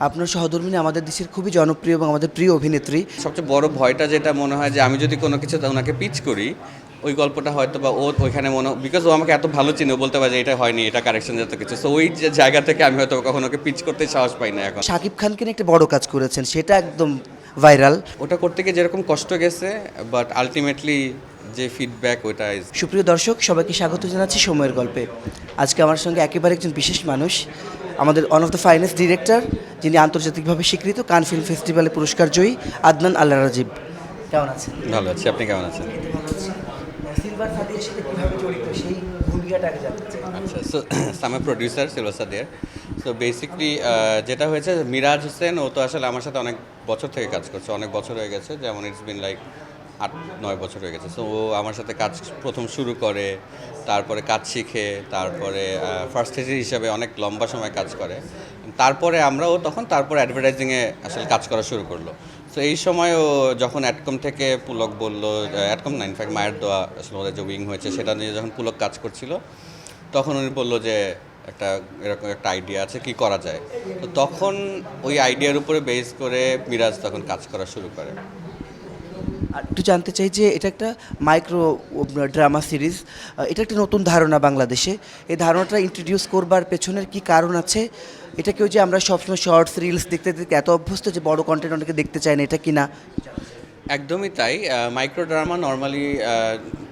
আপনার সহধর্মিণী আমাদের দেশের খুবই জনপ্রিয় এবং আমাদের প্রিয় অভিনেত্রী। সবচেয়ে বড় ভয়টা যেটা মনে হয় যে আমি যদি কোনো কিছু ওনাকে পিচ করি, ওই গল্পটা হয়তো বা ও ওইখানে বিকজ ও আমাকে এত ভালো চিনে, ও বলতে পারে যে এটা হয়নি, এটা কারেকশন যত কিছু, সো ওই যে জায়গা থেকে আমি হয়তো কখনো ওকে পিচ করতে সাহস পাই না এখন। শাকিব খানকে নিয়ে একটা বড় কাজ করেছেন, সেটা একদম ভাইরাল। ওটা করতে গিয়ে যেরকম কষ্ট গেছে, বাট আলটিমেটলি যে ফিডব্যাক ওইটা সুপ্রিয় দর্শক, সবাইকে স্বাগত জানাচ্ছি সময়ের গল্পে। আজকে আমার সঙ্গে একেবারে একজন বিশেষ মানুষ, আমাদের one of the finest director, যিনি আন্তর্জাতিকভাবে স্বীকৃত কান ফিল্ম ফেস্টিভ্যালে পুরস্কার জয়ী আদনান আল্লাহ রাজীব। কেমন আছেন? ভালো আছি, আপনি কেমন আছেন? সিলভার সাদিয়ার সাথে কীভাবে জড়িত সেই ভূমিকাটা আগে জানতে চাই। আচ্ছা, সো আমার প্রডিউসার সিলভার সাদিয়ার। সো বেসিকলি যেটা হয়েছে, মিরাজ হোসেন ও তো আসলে আমার সাথে অনেক বছর থেকে কাজ করছে, অনেক বছর হয়ে গেছে, যেমন ইটস বিন লাইক 8-9 বছর হয়ে গেছে। সো ও আমার সাথে কাজ প্রথম শুরু করে, তারপরে কাজ শিখে, তারপরে ফার্স্ট স্টেজ হিসাবে অনেক লম্বা সময় কাজ করে, তারপরে আমরাও তারপরে অ্যাডভার্টাইজিংয়ে আসলে কাজ করা শুরু করলো। সো এই সময় ও যখন অ্যাডকম থেকে পুলক বললো, অ্যাডকম না, ইনফ্যাক্ট মায়ের দোয়া আসলে ওদের যে উইং হয়েছে সেটা নিয়ে যখন পুলক কাজ করছিল, তখন উনি বললো যে এরকম একটা আইডিয়া আছে, কি করা যায়। তো তখন ওই আইডিয়ার উপরে বেস করে মিরাজ তখন কাজ করা শুরু করে। আর একটু জানতে চাই যে এটা একটা মাইক্রো ড্রামা সিরিজ, এটা একটা নতুন ধারণা বাংলাদেশে। এই ধারণাটা ইন্ট্রোডিউস করবার পেছনের কি কারণ আছে? এটা কেউ যে আমরা সবসময় শর্টস রিলস দেখতে দেখতে এত অভ্যস্ত যে বড় কন্টেন্ট অনেকে দেখতে চায় না, এটা কি না? একদমই তাই। মাইক্রো ড্রামা নর্মালি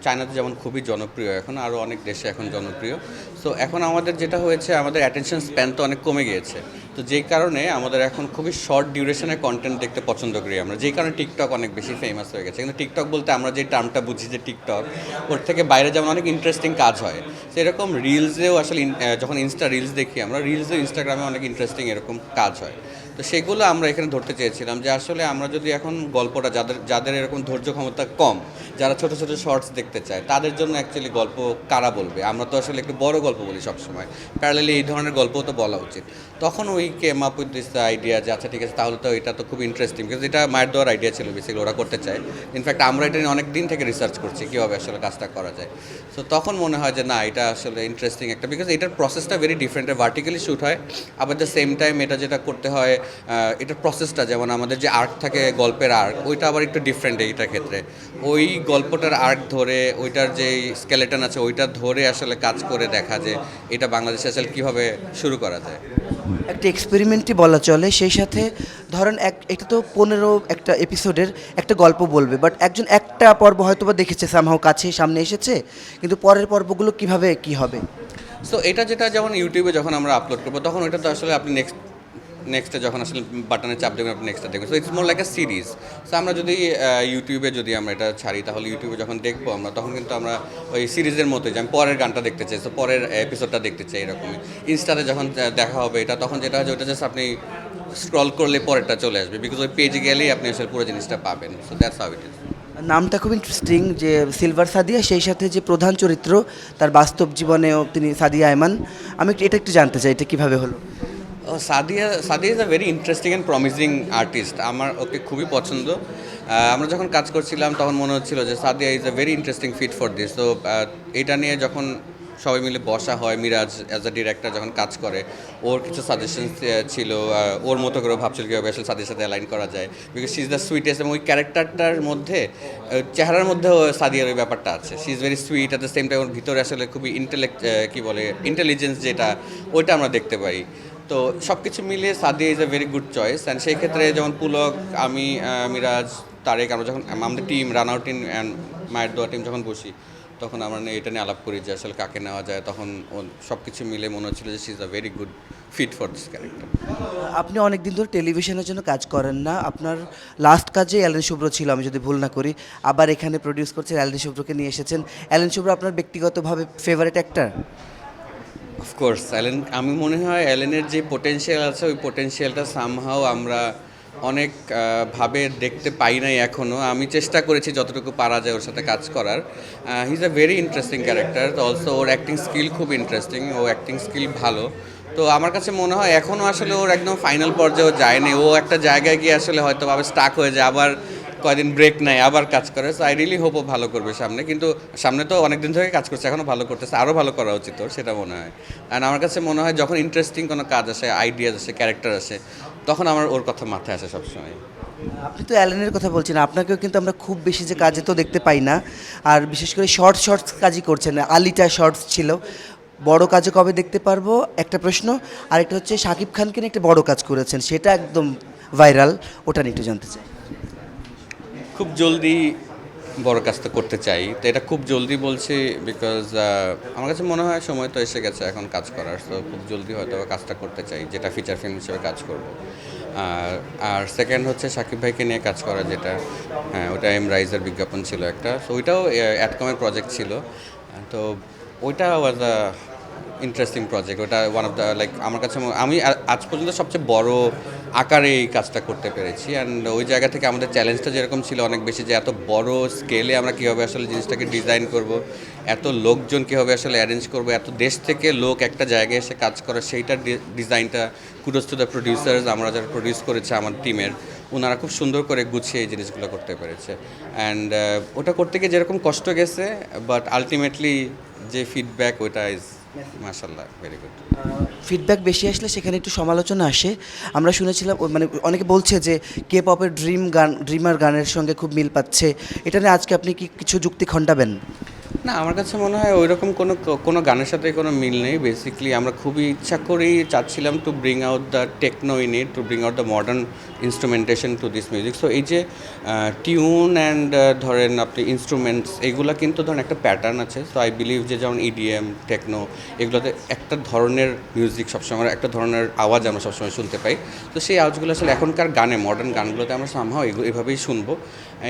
চায়নাতে যেমন খুবই জনপ্রিয়, এখন আরও অনেক দেশে এখন জনপ্রিয়। সো এখন আমাদের যেটা হয়েছে, আমাদের অ্যাটেনশন স্প্যান তো অনেক কমে গিয়েছে, তো যেই কারণে আমাদের এখন খুবই শর্ট ডিউরেশনের কন্টেন্ট দেখতে পছন্দ করি আমরা, যেই কারণে টিকটক অনেক বেশি ফেমাস হয়ে গেছে। কিন্তু টিকটক বলতে আমরা যে টার্মটা বুঝি যে টিকটক, ওর থেকে বাইরে যেমন অনেক ইন্টারেস্টিং কাজ হয়, সেরকম রিলসেও আসলে যখন ইনস্টা রিলস দেখি আমরা, রিলসেও ইনস্টাগ্রামে অনেক ইন্টারেস্টিং এরকম কাজ হয়। তো সেগুলো আমরা এখানে ধরতে চেয়েছিলাম যে আসলে আমরা যদি এখন গল্পটা যাদের এরকম ধৈর্য ক্ষমতা কম, যারা ছোট ছোট শর্টস দেখতে চায়, তাদের জন্য অ্যাকচুয়ালি গল্প কারা বলবে? আমরা তো আসলে একটু বড় গল্প বলি সবসময়, প্যারালালি এই ধরনের গল্পও তো বলা উচিত। তখন ওই came up with this idea যে আচ্ছা ঠিক আছে, তাহলে তো এটা তো খুব ইন্টারেস্টিং, বিকজ এটা মায়ের দেওয়ার আইডিয়া ছিল, বেসিক্যালি ওরা করতে চায়। ইনফ্যাক্ট আমরা এটা নিয়ে অনেক দিন থেকে রিসার্চ করছি কীভাবে আসলে কাজটা করা যায়। সো তখন মনে হয় যে না, এটা আসলে ইন্টারেস্টিং একটা, বিকজ এটার প্রসেসটা ভেরি ডিফারেন্ট, ভার্টিক্যালি শ্যুট হয়, আবার দ্য সেম টাইম এটা যেটা করতে হয়, এটার প্রসেসটা যেমন আমাদের যে আর্ক থাকে, গল্পের আর্ক, ওইটা আবার একটু ডিফারেন্ট এইটার ক্ষেত্রে। ওই গল্পটার আর্ক ধরে, ওইটার যে স্কেলেটন আছে ওইটা ধরে আসলে কাজ করে দেখা যে এটা বাংলাদেশে আসলে কীভাবে শুরু করা যায়। একটা এক্সপেরিমেন্টই বলা চলে। সেই সাথে ধরেন এটা তো 15 একটা এপিসোডের একটা গল্প বলবে, বাট একজন একটা পর্ব হয়তো বা দেখেছে, সামহাও কাছে সামনে এসেছে, কিন্তু পরের পর্বগুলো কিভাবে কি হবে? সো এটা যেটা যেমন ইউটিউবে যখন আমরা আপলোড করবো, তখন ওইটা তো আসলে আপনি নেক্সটে যখন আসলে বাটনে চাপ দেবেন, আপনি নেক্সটটা দেখবেন। So it's more like a series. So আমরা যদি ইউটিউবে যদি আমরা এটা ছাড়ি, তাহলে ইউটিউবে যখন দেখবো আমরা, তখন কিন্তু আমরা ওই সিরিজের মতোই যে আমি পরের গানটা দেখতে চাই, সো পরের এপিসোডটা দেখতে চাই, এরকমই। ইনস্টাতে যখন দেখা হবে এটা, তখন যেটা হয় ওটা জাস্ট আপনি স্ক্রল করলে পরেরটা চলে আসবে, বিকজ ওই পেজে গেলেই আপনি আসলে পুরো জিনিসটা পাবেন। So that's how it is. নামটা খুব ইন্টারেস্টিং যে সিলভার সাদিয়া, সেই সাথে যে প্রধান চরিত্র তার বাস্তব জীবনেও তিনি সাদিয়া আয়মান। আমি এটা একটু জানতে চাই, এটা কীভাবে হলো? Sadia is a very interesting and promising artist, আমার ওকে খুবই পছন্দ। আমরা যখন কাজ করছিলাম তখন মনে হচ্ছিল যে Sadia is a very interesting fit for this. তো এটা নিয়ে যখন সবাই মিলে বসা হয়, মিরাজ অ্যাজ আ ডিরেক্টর যখন কাজ করে, ওর কিছু সাজেশন ছিল, ওর মতো করে ভাবছিল কীভাবে আসলে সাদিয়ার সাথে অ্যালাইন করা যায়, because she is the sweetest, এবং ওই ক্যারেক্টারটার মধ্যে চেহারার মধ্যেও সাদিয়ার ওই ব্যাপারটা আছে। She is very sweet, at the same time ওর ভিতরে আসলে খুবই ইন্টেলিজেন্স যেটা, ওইটা আমরা দেখতে পাই। তো সব কিছু মিলিয়ে Sadia is a very good choice. And সেই ক্ষেত্রে যেমন পুলক, আমি, মিরাজ, তারেক, আমরা যখন আমাদের টিম রানআউট টিম অ্যান্ড মায়ের দোয়া টিম যখন বসি, তখন আমরা এটা নিয়ে আলাপ করি যে আসলে কাকে নেওয়া যায়, তখন সব কিছু মিলে মনে হচ্ছিল যে she is a very good fit for this character. আপনি অনেক দিন ধরে টেলিভিশনের জন্য কাজ করেন না, আপনার লাস্ট কাজে অ্যালেন শুভ্র ছিল আমি যদি ভুল না করি, আবার এখানে প্রডিউস করছেন, অ্যালেন শুভ্রকে নিয়ে এসেছেন। অ্যালেন শুভ্র আপনার ব্যক্তিগতভাবে ফেভারিট অ্যাক্টর? অফকোর্স আমি মনে হয় অ্যালেনের যে পোটেনশিয়াল আছে, ওই পোটেনশিয়ালটা সামহাও আমরা অনেক ভাবে দেখতে পাই নাই এখনও। আমি চেষ্টা করেছি যতটুকু পারা যায় ওর সাথে কাজ করার। He is a very interesting character, also or acting skill খুব ইন্টারেস্টিং, ও অ্যাক্টিং স্কিল ভালো। তো আমার কাছে মনে হয় এখনও আসলে ওর একদম ফাইনাল পর্যায়েও যায়নি, ও একটা জায়গায় গিয়ে আসলে হয়তো ভাবে স্টাক হয়ে যায়, আবার কয়দিন ব্রেক নেয়, আবার কাজ করে। সো আই রিয়েলি হোপ ও ভালো করবে সামনে, কিন্তু সামনে তো অনেক দিন ধরে কাজ করছে, এখনও ভালো করতেছে, আরও ভালো করা উচিত ওর, সেটা মনে হয়। অ্যান্ড আমার কাছে মনে হয় যখন ইন্টারেস্টিং কোনো কাজ আসে, আইডিয়াস আসে, ক্যারেক্টার আসে, তখন আমার ওর কথা মাথায় আসে সবসময়। আপনি তো অ্যালেনের কথা বলছেন, আপনাকেও কিন্তু আমরা খুব বেশি যে কাজে তো দেখতে পাই না, আর বিশেষ করে শর্টস কাজই করছেন, আলিটা শর্টস ছিল। বড় কাজে কবে দেখতে পারবো একটা প্রশ্ন, আরেকটা হচ্ছে শাকিব খানকে নিয়ে একটা বড় কাজ করেছেন, সেটা একদম ভাইরাল, ওটা নিয়ে একটু জানতে চাই। খুব জলদি বড় কাজটা করতে চাই, তো এটা খুব জলদি বলছি বিকজ আমার কাছে মনে হয় সময় তো এসে গেছে এখন কাজ করার, তো খুব জলদি হয়তো কাজটা করতে চাই, যেটা ফিচার ফিল্ম হিসেবে কাজ করব। আর আর সেকেন্ড হচ্ছে সাকিব ভাইকে নিয়ে কাজ করা, যেটা হ্যাঁ ওটা এম রাইজের বিজ্ঞাপন ছিল একটা, তো ওইটাও অ্যাডকমের প্রজেক্ট ছিল। তো ওইটা ওয়াজ আ ইন্টারেস্টিং প্রজেক্ট। ওটা ওয়ান অফ দ্য লাইক আমার কাছে আমি আজ পর্যন্ত সবচেয়ে বড় আকারে এই কাজটা করতে পেরেছি। অ্যান্ড ওই জায়গা থেকে আমাদের চ্যালেঞ্জটা যেরকম ছিল অনেক বেশি, যে এত বড় স্কেলে আমরা কীভাবে আসলে জিনিসটাকে ডিজাইন করব, এত লোকজন কীভাবে আসলে অ্যারেঞ্জ করব, এত দেশ থেকে লোক একটা জায়গায় এসে কাজ করে, সেইটার ডিজাইনটা কুডোজ টু দ্য প্রডিউসার্স, আমরা যারা প্রডিউস করেছে আমার টিমের, ওনারা খুব সুন্দর করে গুছিয়ে এই জিনিসগুলো করতে পেরেছে। অ্যান্ড ওটা করতে গিয়ে যেরকম কষ্ট গেছে, বাট আলটিমেটলি যে ফিডব্যাক ওইটা ইজ মাশাআল্লাহ ভেরি গুড। ফিডব্যাক বেশি আসলে সেখানে একটু সমালোচনা আসে। আমরা শুনেছিলাম মানে অনেকে বলছে যে কে পপের ড্রিমার গানের সঙ্গে খুব মিল পাচ্ছে, এটা নিয়ে আজকে আপনি কি কিছু যুক্তি খণ্ডাবেন? না, আমার কাছে মনে হয় ওই রকম কোনো গানের সাথে কোনো মিল নেই। বেসিক্যালি আমরা খুবই ইচ্ছা করেই চাচ্ছিলাম to bring out the techno in it, to bring out the modern instrumentation to this music. So এই যে টিউন অ্যান্ড ধরেন আপনি ইনস্ট্রুমেন্টস, এগুলো কিন্তু ধরেন একটা প্যাটার্ন আছে। সো আই বিলিভ যে যেমন ইডিএম, টেকনো, এগুলোতে একটা ধরনের মিউজিক সবসময়, একটা ধরনের আওয়াজ আমরা সবসময় শুনতে পাই। তো সেই আওয়াজগুলো আসলে এখনকার গানে, মডার্ন গানগুলোতে আমরা সামহাও এভাবেই শুনবো।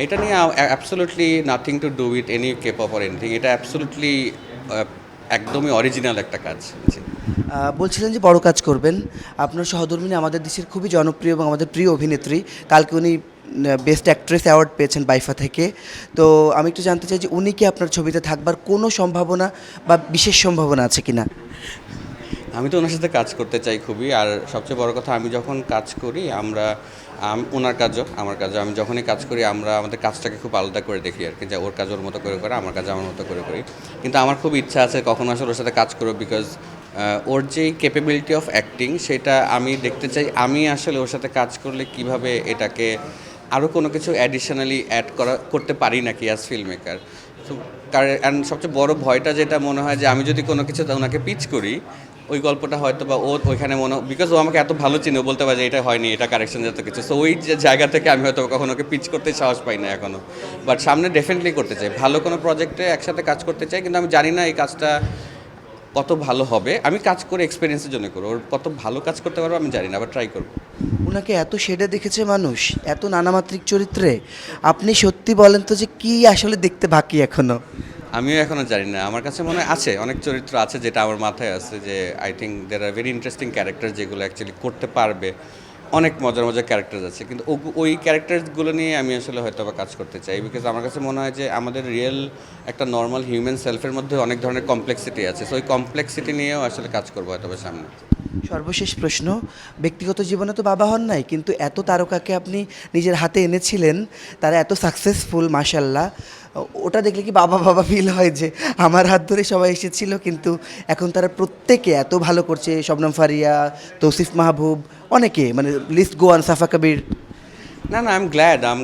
এটা নিয়ে absolutely nothing to do with any K pop or anything. এটা অ্যাবসোলুটলি একদমই অরিজিনাল একটা কাজ। জি। বলছিলেন যে বড় কাজ করবেন, আপনার সহধর্মিণী আমাদের দেশের খুবই জনপ্রিয় এবং আমাদের প্রিয় অভিনেত্রী, কালকে উনি বেস্ট অ্যাক্ট্রেস অ্যাওয়ার্ড পেয়েছেন বাইফা থেকে। তো আমি একটু জানতে চাই যে উনি কি আপনার ছবিতে থাকবার কোনো সম্ভাবনা বা বিশেষ সম্ভাবনা আছে কিনা? আমি তো ওনার সাথে কাজ করতে চাই খুবই। আর সবচেয়ে বড় কথা, আমি যখন কাজ করি ওনার কাজও আমার কাজও, আমি যখনই কাজ করি আমরা আমাদের কাজটাকে খুব আলাদা করে দেখি আর কি, যে ওর কাজ ওর মতো করে করে, আমার কাজ আমার মতো করে করি। কিন্তু আমার খুব ইচ্ছা আছে কখনো আসলে ওর সাথে কাজ করবো, বিকজ ওর যেই ক্যাপেবিলিটি অফ অ্যাক্টিং সেটা আমি দেখতে চাই। আমি আসলে ওর সাথে কাজ করলে কিভাবে এটাকে আরও কোনো কিছু অ্যাডিশনালি করতে পারি নাকি অ্যাজ ফিল্ম মেকার। তো অ্যান্ড সবচেয়ে বড় ভয়টা যেটা মনে হয় যে আমি যদি কোনো কিছু ওনাকে পিচ করি, ওই গল্পটা হয়তো বা ও ওইখানে বিকজ ও আমাকে এত ভালো চিনে, বলতে পারে যে এটা হয়নি, এটা কারেকশন যত কিছু। সো ওই যে জায়গা থেকে আমি হয়তো কখনো ওকে পিচ করতে সাহস পাই না এখনও। বাট সামনে ডেফিনেটলি করতে চাই, ভালো কোনো প্রজেক্টে একসাথে কাজ করতে চাই। কিন্তু আমি জানি না এই কাজটা কত ভালো হবে। আমি কাজ করে এক্সপিরিয়েন্সের জন্য করবো, ওর কত ভালো কাজ করতে পারবো আমি জানি না, আবার ট্রাই করবো। ওনাকে এত শেডে দেখেছে মানুষ, এত নানামাত্রিক চরিত্রে, আপনি সত্যি বলেন তো যে কি আসলে দেখতে বাকি এখনো? আমিও এখনও জানি না। আমার কাছে মনে হয় আছে, অনেক চরিত্র আছে যেটা আমার মাথায় আছে, যে I think there are very interesting character যেগুলো অ্যাকচুয়ালি করতে পারবে। অনেক মজার মজার ক্যারেক্টার আছে, কিন্তু ওই ক্যারেক্টারগুলো নিয়ে আমি আসলে হয়তো বা কাজ করতে চাই। বিকজ আমার কাছে মনে হয় যে আমাদের রিয়েল একটা নর্মাল হিউম্যান সেলফের মধ্যে অনেক ধরনের কমপ্লেক্সিটি আছে। সো ওই কমপ্লেক্সিটি নিয়েও আসলে কাজ করবো হয়তো বা সামনে। সর্বশেষ প্রশ্ন, ব্যক্তিগত জীবনে তো বাবা হন নাই, কিন্তু এত তারকাকে আপনি নিজের হাতে এনেছিলেন, তারা এত সাকসেসফুল মাশাল্লাহ, ওটা দেখলে কি বাবা বাবা ফিল হয় যে আমার হাত ধরে সবাই এসেছিল, কিন্তু এখন তারা প্রত্যেকে এত ভালো করছে, শবনম ফারিয়া, তৌসিফ মাহবুব, অনেকে, মানে লিস্ট গোয়ান, সাফা কবির। না না, আই এম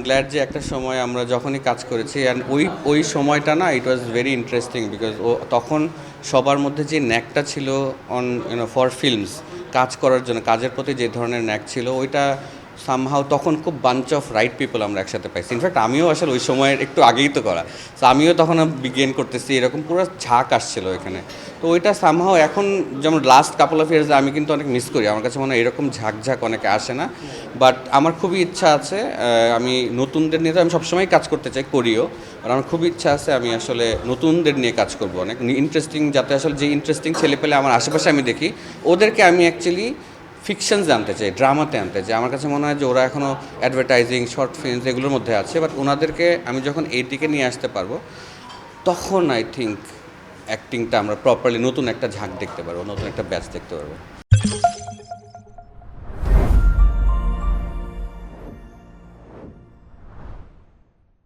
গ্ল্যাড যে একটা সময় আমরা যখনই কাজ করেছি, অ্যান্ড ওই সময়টা না, ইট ওয়াজ ভেরি ইন্টারেস্টিং। বিকজ তখন সবার মধ্যে যে ন্যাকটা ছিল অন ফর ফিল্মস, কাজ করার জন্য, কাজের প্রতি যে ধরনের ন্যাক ছিল, ওইটা সামহাও তখন খুব বাঞ্চ অফ রাইট পিপল আমরা একসাথে পাইছি। ইনফ্যাক্ট আমিও আসলে ওই সময়ের একটু আগেই তো করা, তো আমিও তখন বিগেন করতেছি, এরকম পুরো ঝাঁক আসছিল এখানে। তো ওইটা সামহাও এখন যেমন লাস্ট কাপল অফ ইয়ার্সে আমি কিন্তু অনেক মিস করি। আমার কাছে মনে হয় এরকম ঝাঁক অনেকে আসে না। বাট আমার খুবই ইচ্ছা আছে, আমি নতুনদের নিয়ে তো আমি সবসময় কাজ করতে চাই, করিও। আর আমার খুবই ইচ্ছা আছে আমি আসলে নতুনদের নিয়ে কাজ করব, অনেক ইন্টারেস্টিং, যাতে আসলে যে ইন্টারেস্টিং ছেলেপেলে আমার আশেপাশে আমি দেখি, ওদেরকে আমি অ্যাকচুয়ালি ফিকশনস আনতে চাই, ড্রামাতে আনতে চাই। আমার কাছে মনে হয় যে ওরা এখনও অ্যাডভার্টাইজিং, শর্ট ফিল্মস এগুলোর মধ্যে আছে, বাট ওনাদেরকে আমি যখন এই দিকে নিয়ে আসতে পারবো, তখন আই থিঙ্ক অ্যাক্টিংটা আমরা প্রপারলি নতুন একটা ঝাঁক দেখতে পারবো, নতুন একটা ব্যাচ দেখতে পারবো।